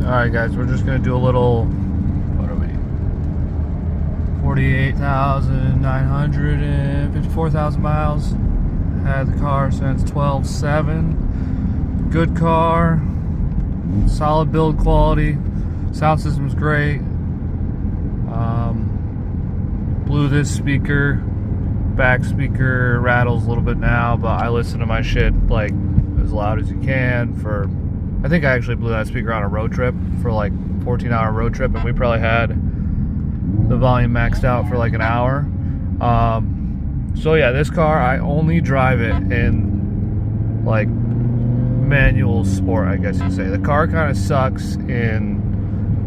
Alright guys, we're just going to do a little, what are we, 48,954,000 miles. Had the car since 12/7. Good car, solid build quality, sound system's great. Blew this speaker, back speaker rattles a little bit now, but I listen to my shit like as loud as you can for, I think I actually blew that speaker on a road trip for like 14-hour road trip, and we probably had the volume maxed out for like an hour. So yeah, this car, I only drive it in like manual sport, I guess you'd say. The car kind of sucks in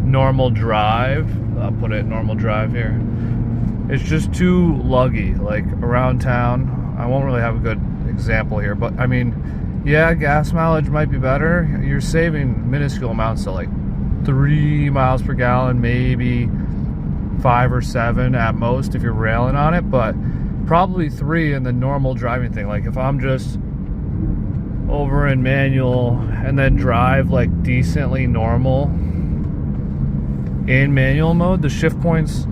normal drive. I'll put it in normal drive here. It's just too luggy, like around town. I won't really have a good example here, but I mean, yeah, gas mileage might be better. You're saving minuscule amounts, so like 3 miles per gallon, maybe 5 or 7 at most if you're railing on it, but probably 3 in the normal driving thing. Like if I'm just over in manual and then drive like decently normal in manual mode, the shift points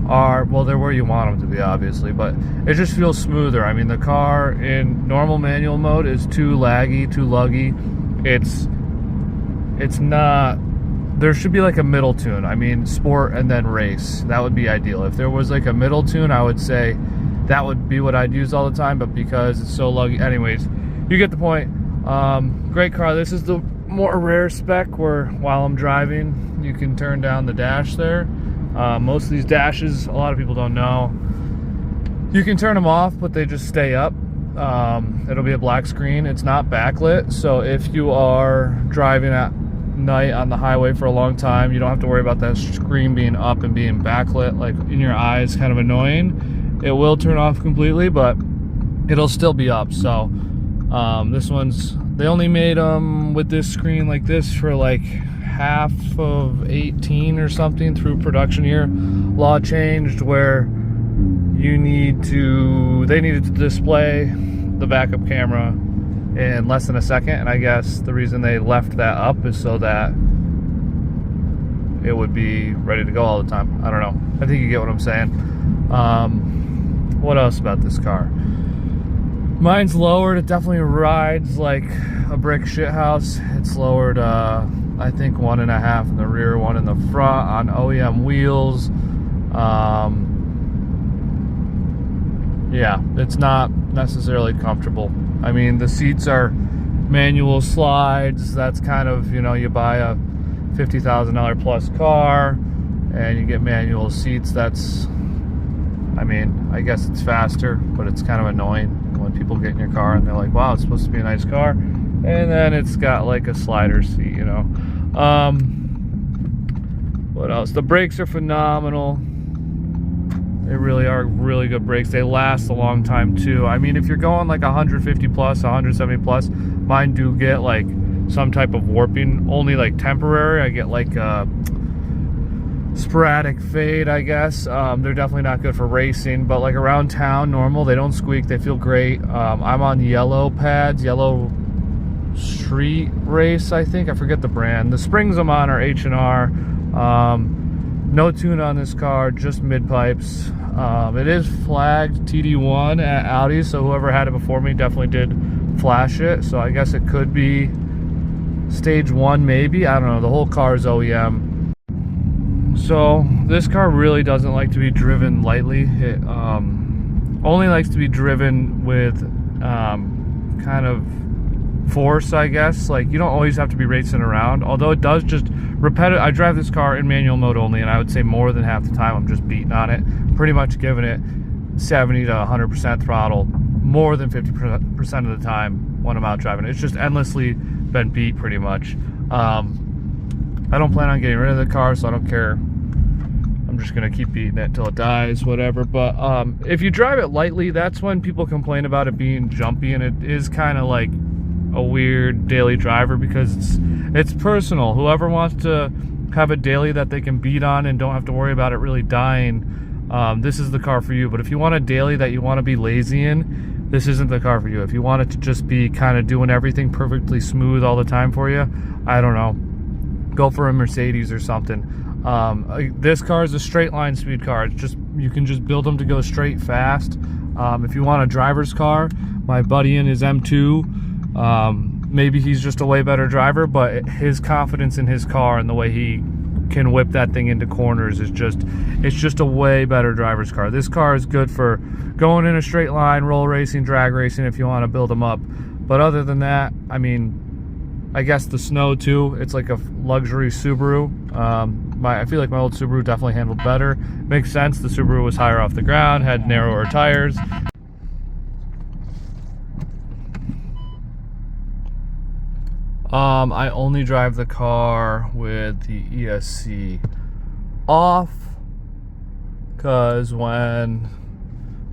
are, well, they're where you want them to be, obviously, but it just feels smoother. I mean, the car in normal manual mode is too laggy, too luggy. It's not, there should be like a middle tune. I mean, sport and then race, that would be ideal. If there was like a middle tune, I would say that would be what I'd use all the time, but because it's so luggy, anyways, you get the point. Great car. This is the more rare spec where while I'm driving, you can turn down the dash there. Most of these dashes, a lot of people don't know, you can turn them off, but they just stay up. It'll be a black screen. It's not backlit, so if you are driving at night on the highway for a long time, you don't have to worry about that screen being up and being backlit, like in your eyes, kind of annoying. It will turn off completely, but it'll still be up. So this one's, they only made them with this screen like this for like half of 18 or something through production year. Law changed where they needed to display the backup camera in less than a second, and I guess the reason they left that up is so that it would be ready to go all the time. I don't know, I think you get what I'm saying. What else about this car? Mine's lowered. It definitely rides like a brick shithouse. It's lowered I think 1.5 in the rear, 1 in the front on OEM wheels. Yeah, it's not necessarily comfortable. I mean, the seats are manual slides. That's kind of, you know, you buy a $50,000 plus car and you get manual seats. That's, I mean, I guess it's faster, but it's kind of annoying when people get in your car and they're like, wow, it's supposed to be a nice car, and then it's got like a slider seat, you know. What else? The brakes are phenomenal. They really are really good brakes. They last a long time too. I mean, if you're going like 150 plus, 170 plus, mine do get like some type of warping, only like temporary. I get like sporadic fade, I guess. They're definitely not good for racing, but like around town, normal, they don't squeak. They feel great. I'm on yellow pads, yellow street race, I think. I forget the brand. The springs I'm on are H&R. No tune on this car, just mid pipes. It is flagged TD1 at Audi, so whoever had it before me definitely did flash it, so I guess it could be stage 1 maybe. I don't know. The whole car is OEM. So this car really doesn't like to be driven lightly. It only likes to be driven with kind of force, I guess. Like, you don't always have to be racing around, although it does just repetitive. I drive this car in manual mode only, and I would say more than half the time I'm just beating on it, pretty much giving it 70 to 100% throttle more than 50% of the time when I'm out driving. It's just endlessly been beat pretty much. I don't plan on getting rid of the car, so I don't care. I'm just gonna keep beating it till it dies, whatever. But if you drive it lightly, that's when people complain about it being jumpy, and it is kind of like a weird daily driver because it's personal. Whoever wants to have a daily that they can beat on and don't have to worry about it really dying, this is the car for you. But if you want a daily that you want to be lazy in, this isn't the car for you. If you want it to just be kind of doing everything perfectly smooth all the time for you, I don't know. go for a Mercedes or something. This car is a straight line speed car. It's just, you can just build them to go straight fast. If you want a driver's car, my buddy in his M2, maybe he's just a way better driver, but his confidence in his car and the way he can whip that thing into corners is just, it's just a way better driver's car. This car is good for going in a straight line, roll racing, drag racing if you want to build them up. But other than that, I mean, I guess the snow too, it's like a luxury Subaru. I feel like my old Subaru definitely handled better. Makes sense, the Subaru was higher off the ground, had narrower tires. I only drive the car with the ESC off, because when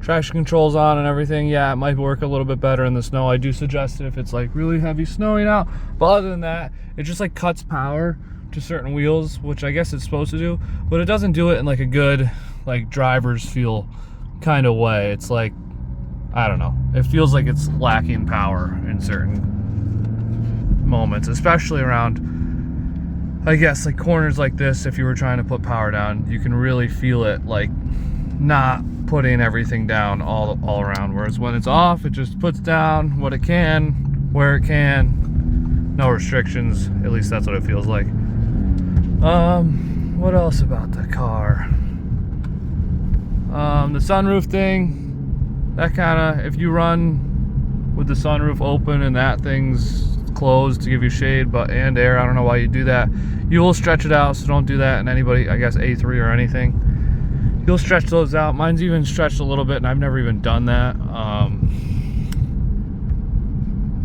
traction control's on and everything, yeah, it might work a little bit better in the snow. I do suggest it if it's like really heavy snowing out, but other than that, it just like cuts power to certain wheels, which I guess it's supposed to do, but it doesn't do it in like a good like driver's feel kind of way. It's like, I don't know, it feels like it's lacking power in certain moments, especially around, I guess, like corners like this. If you were trying to put power down, you can really feel it like not putting everything down all around, whereas when it's off, it just puts down what it can, where it can, no restrictions. At least that's what it feels like. What else about the car? The sunroof thing, that kind of, if you run with the sunroof open and that thing's closed to give you shade and air, I don't know why you do that. You will stretch it out, so don't do that in anybody, I guess, A3 or anything. You'll stretch those out. Mine's even stretched a little bit, and I've never even done that.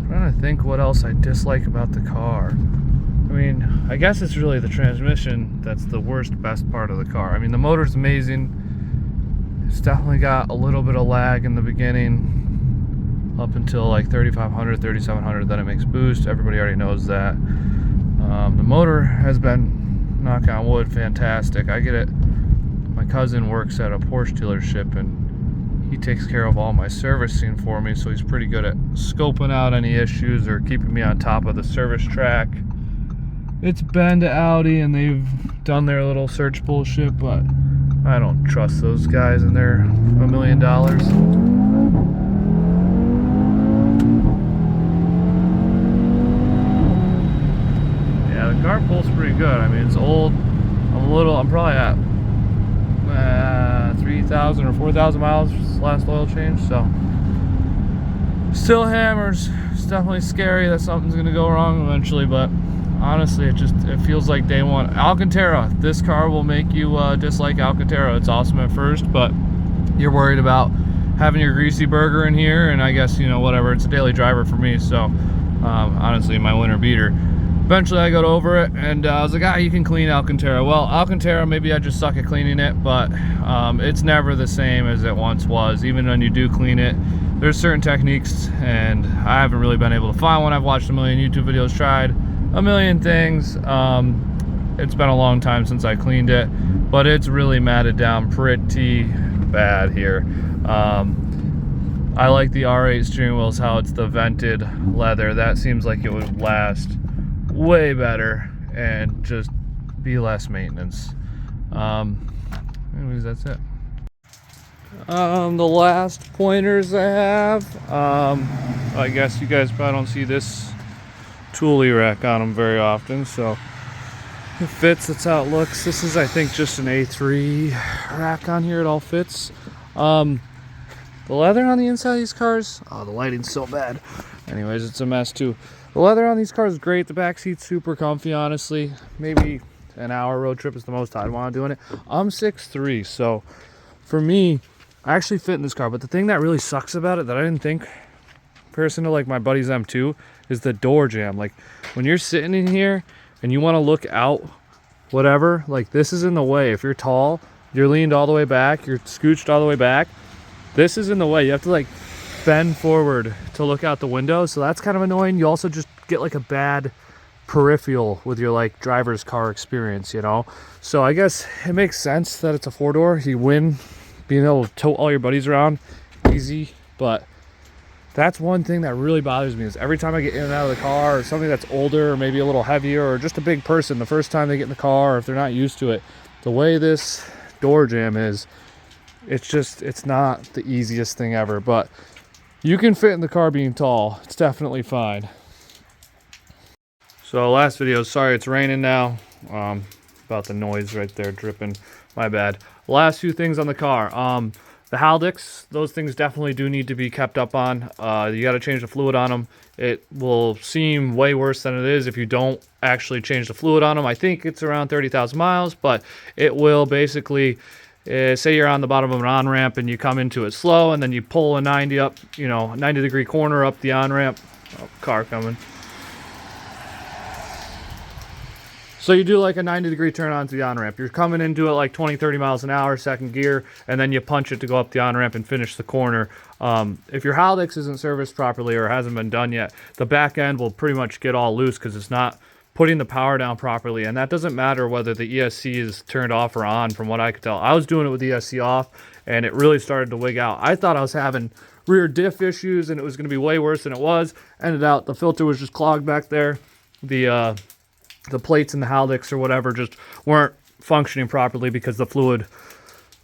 Trying to think what else I dislike about the car. I mean, I guess it's really the transmission that's the best part of the car. I mean, the motor's amazing. It's definitely got a little bit of lag in the beginning, up until like 3,500, 3,700, then it makes boost. Everybody already knows that. The motor has been, knock on wood, fantastic. I get it. My cousin works at a Porsche dealership, and he takes care of all my servicing for me, so he's pretty good at scoping out any issues or keeping me on top of the service track. It's been to Audi, and they've done their little search bullshit, but I don't trust those guys, and they're $1 million. The car pulls pretty good. I mean, it's old. I'm probably at 3,000 or 4,000 miles since last oil change, so still hammers. It's definitely scary that something's gonna go wrong eventually, but honestly, it feels like day one. Alcantara, this car will make you dislike Alcantara. It's awesome at first, but you're worried about having your greasy burger in here, and I guess, you know, whatever, it's a daily driver for me, so honestly, my winter beater. Eventually I got over it, and I was like, you can clean Alcantara. Well, Alcantara, maybe I just suck at cleaning it, but it's never the same as it once was. Even when you do clean it, there's certain techniques, and I haven't really been able to find one. I've watched a million YouTube videos, tried a million things. It's been a long time since I cleaned it, but it's really matted down pretty bad here. I like the R8 steering wheels, how it's the vented leather. That seems like it would last way better and just be less maintenance. Anyways, that's it. The last pointers I have, I guess you guys probably don't see this toolie rack on them very often, so it fits. That's how it looks. This is, I think, just an A3 rack on here. It all fits. The leather on the inside of these cars, oh, the lighting's so bad. Anyways, it's a mess too. The leather on these cars is great. The back seat's super comfy, honestly. Maybe an hour road trip is the most I'd want to do in it. I'm 6'3", so for me, I actually fit in this car. But the thing that really sucks about it that I didn't think, comparison to like my buddy's M2, is the door jamb. Like when you're sitting in here and you want to look out, whatever, like this is in the way. If you're tall, you're leaned all the way back, you're scooched all the way back, this is in the way. You have to like bend forward to look out the window, so that's kind of annoying. You also just get like a bad peripheral with your like driver's car experience, you know. So I guess it makes sense that it's a 4-door. You win being able to tote all your buddies around easy, but That's one thing that really bothers me, is every time I get in and out of the car, or something that's older or maybe a little heavier, or just a big person, the first time they get in the car, or if they're not used to it, the way this door jamb is, it's not the easiest thing ever. But you can fit in the car being tall. It's definitely fine. So last video, sorry it's raining now. About the noise right there dripping, my bad. Last few things on the car. The Haldex, those things definitely do need to be kept up on. You got to change the fluid on them. It will seem way worse than it is if you don't actually change the fluid on them. I think it's around 30,000 miles, but it will basically, say you're on the bottom of an on-ramp and you come into it slow, and then you pull a 90 up, 90-degree corner up the on-ramp. Oh, car coming. So you do like a 90-degree turn onto the on-ramp. You're coming into it like 20, 30 miles an hour, second gear, and then you punch it to go up the on-ramp and finish the corner. If your Haldex isn't serviced properly or hasn't been done yet, the back end will pretty much get all loose because it's not putting the power down properly. And that doesn't matter whether the ESC is turned off or on, from what I could tell. I was doing it with the ESC off, and it really started to wig out. I thought I was having rear diff issues, and it was going to be way worse than it was. Ended out, the filter was just clogged back there. The plates in the Haldex or whatever just weren't functioning properly because the fluid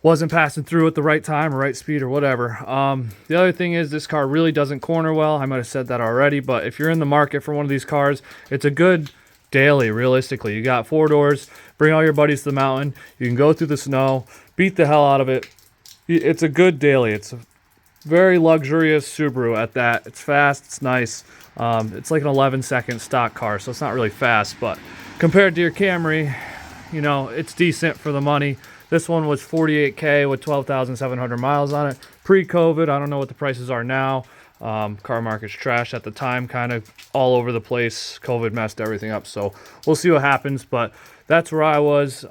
wasn't passing through at the right time or right speed or whatever. The other thing is, this car really doesn't corner well. I might have said that already, but if you're in the market for one of these cars, it's a good daily. Realistically, you got 4 doors, bring all your buddies to the mountain, you can go through the snow, beat the hell out of it. It's a good daily. It's a very luxurious Subaru at that. It's fast, it's nice. It's like an 11-second stock car, so it's not really fast, but compared to your Camry, it's decent for the money. This one was $48K with 12,700 miles on it. Pre-COVID, I don't know what the prices are now. Car market's trash at the time, kind of all over the place. COVID messed everything up, so we'll see what happens, but that's where I was.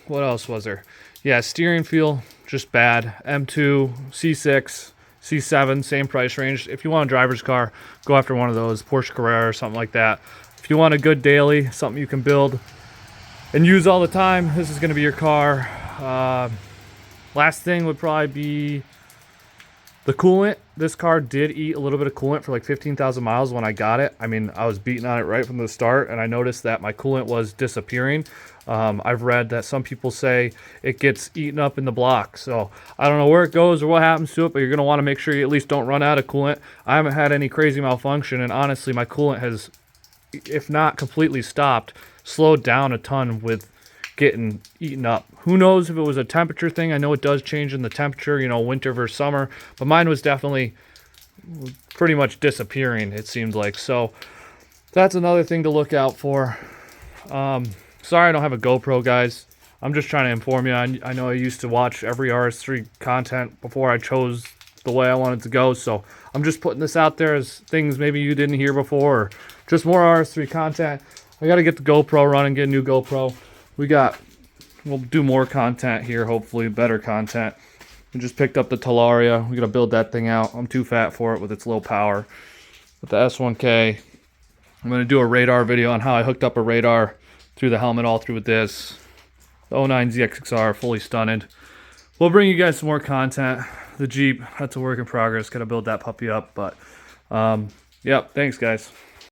What else was there? Yeah, steering feel, just bad. M2, C6, C7, same price range. If you want a driver's car, go after one of those, Porsche Carrera or something like that. If you want a good daily, something you can build and use all the time, this is going to be your car. Last thing would probably be the coolant. This car did eat a little bit of coolant for like 15,000 miles when I got it. I mean, I was beating on it right from the start, and I noticed that my coolant was disappearing. I've read that some people say it gets eaten up in the block. So I don't know where it goes or what happens to it, but you're going to want to make sure you at least don't run out of coolant. I haven't had any crazy malfunction, and honestly, my coolant has, if not completely stopped, slowed down a ton with getting eaten up. Who knows if it was a temperature thing? I know it does change in the temperature, winter versus summer, but mine was definitely pretty much disappearing, it seemed like. So that's another thing to look out for. Sorry I don't have a GoPro, guys. I'm just trying to inform you. I know I used to watch every RS3 content before I chose the way I wanted to go, so I'm just putting this out there as things maybe you didn't hear before, or just more RS3 content. I got to get the GoPro running, get a new GoPro. We'll do more content here, hopefully, better content. We just picked up the Talaria. We got to build that thing out. I'm too fat for it with its low power. With the S1K, I'm going to do a radar video on how I hooked up a radar through the helmet all through with this. The 09 ZXXR, fully stunted. We'll bring you guys some more content. The Jeep, that's a work in progress. Got to build that puppy up. But, yep, thanks, guys.